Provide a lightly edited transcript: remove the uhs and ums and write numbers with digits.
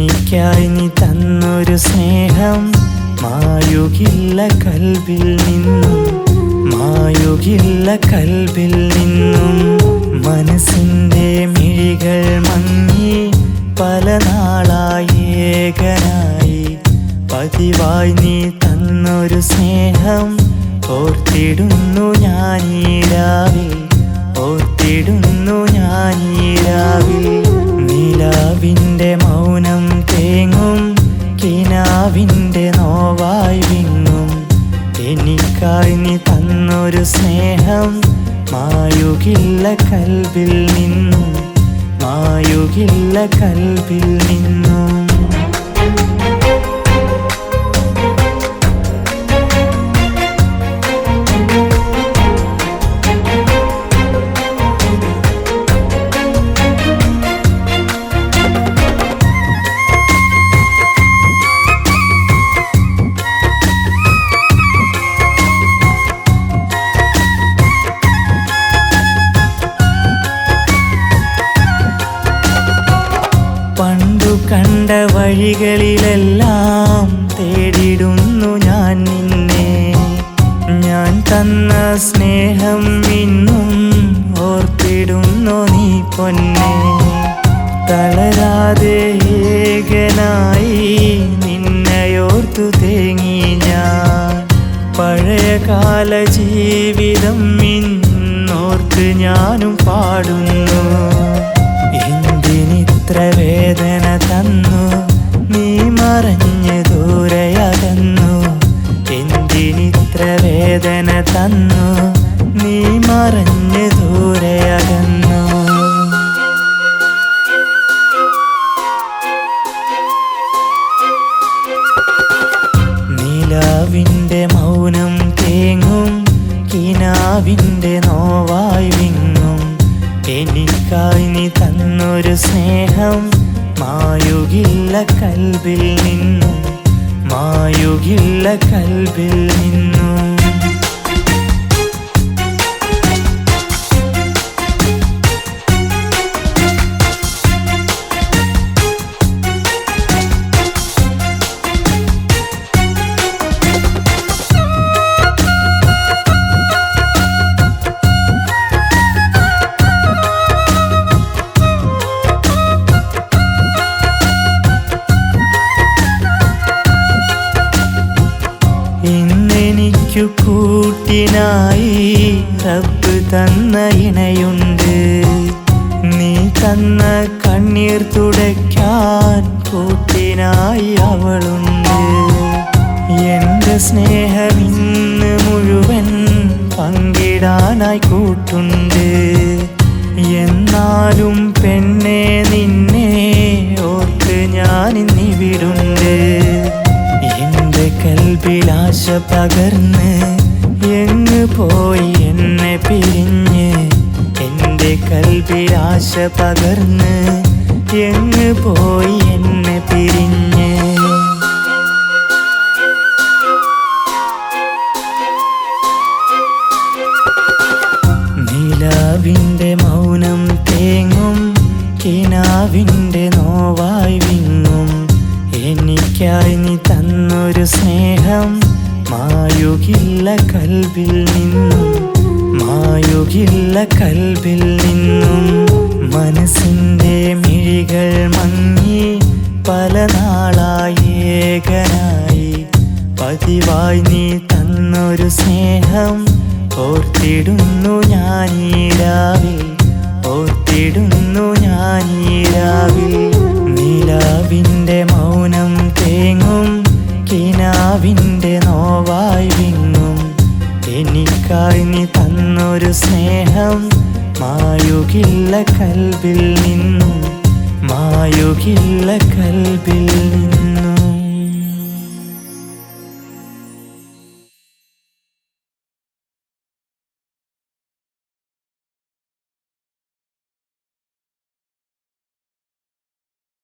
എനിക്കായി നീ തന്നൊരു സ്നേഹം മായുകില്ല കൽബിൽ നിന്നും, മായുകില്ല കൽബിൽ നിന്നും. മനസ്സിൻ്റെ മിഴികൾ മങ്ങി പല നാളായി ഏകനായി, പതിവായി നീ തന്നൊരു സ്നേഹം ഓർത്തിടുന്നു ഞാനീ രാവിൽ, ഓർത്തിടുന്നു ഞാനീ രാവിൽ. നിലാവിൻ്റെ മൗനം തേങ്ങും കിനാവിൻ്റെ നോവായി വിങ്ങും. എനിക്കായി നീ തന്നൊരു സ്നേഹം മായുകില്ല കൽബിൽ നിന്നും, മായുകില്ല കൽബിൽ നിന്നും. പണ്ടു കണ്ട വഴികളിലെല്ലാം തേടിടുന്നു ഞാൻ നിന്നെ. ഞാൻ തന്ന സ്നേഹം ഇന്നും ഓർത്തിടുന്നു നീ പൊന്നെ. തളരാതെ ഏകനായി നിന്നെയോർത്തു തേങ്ങി ഞാൻ. പഴയകാല ജീവിതം ഇന്നോർത്ത് ഞാനും പാടുന്നു. എന്തിനിത്ര വേദന തന്നു നീ മറഞ്ഞ് ദൂരയകന്നു. എന്തിനിത്ര വേദന തന്നു നീ മറഞ്ഞ് ദൂരയകന്നു. നിലാവിൻ്റെ മൗനം തേങ്ങും കിനാവിൻ്റെ നോവായി വിങ്ങും. എനിക്കായി നീ തന്നൊരു സ്നേഹം മായുകില്ല കൽബിൽ നിന്നും, മായുകില്ല കൽബിൽ നിന്നും. ഇന്നെനിക്കു കൂട്ടിനായി റബ്ബ് തന്ന ഇണയുണ്ട്. നീ തന്ന കണ്ണീർ തുടയ്ക്കാൻ കൂട്ടിനായി അവളുണ്ട്. എൻ്റെ സ്നേഹം ഇന്ന് മുഴുവൻ പങ്കിടാനായി കൂട്ടുണ്ട്. എന്നാലും പെണ്ണെ നിന്നെ ഓർത്ത് ഞാനിന്നിവിടുണ്ട്. എൻ്റെ കൽബിലാശ പകർന്ന് എങ്ങ് പോയി എന്നെ പിരിഞ്ഞ്. എൻ്റെ കൽബിലാശ പകർന്ന് എങ്ങ് പോയി എന്നെ പിരിഞ്ഞ്. നിലാവിൻ്റെ മൗനം തേങ്ങും കിനാവിൻ്റെ നോവായി വിങ്ങും. എനിക്കായി നീ തന്നൊരു സ്നേഹം മായുകില്ല കൽബിൽ നിന്നും, മായുകില്ല കൽബിൽ നിന്നും. മനസ്സിൻ്റെ മിഴികൾ മങ്ങി പല നാളായി ഏകനായി, പതിവായി നീ തന്നൊരു സ്നേഹം ഓർത്തിടുന്നു ഞാനീ രാവിൽ, ഓർത്തിടുന്നു ഞാനീ രാവിൽ. നിലാവിൻ്റെ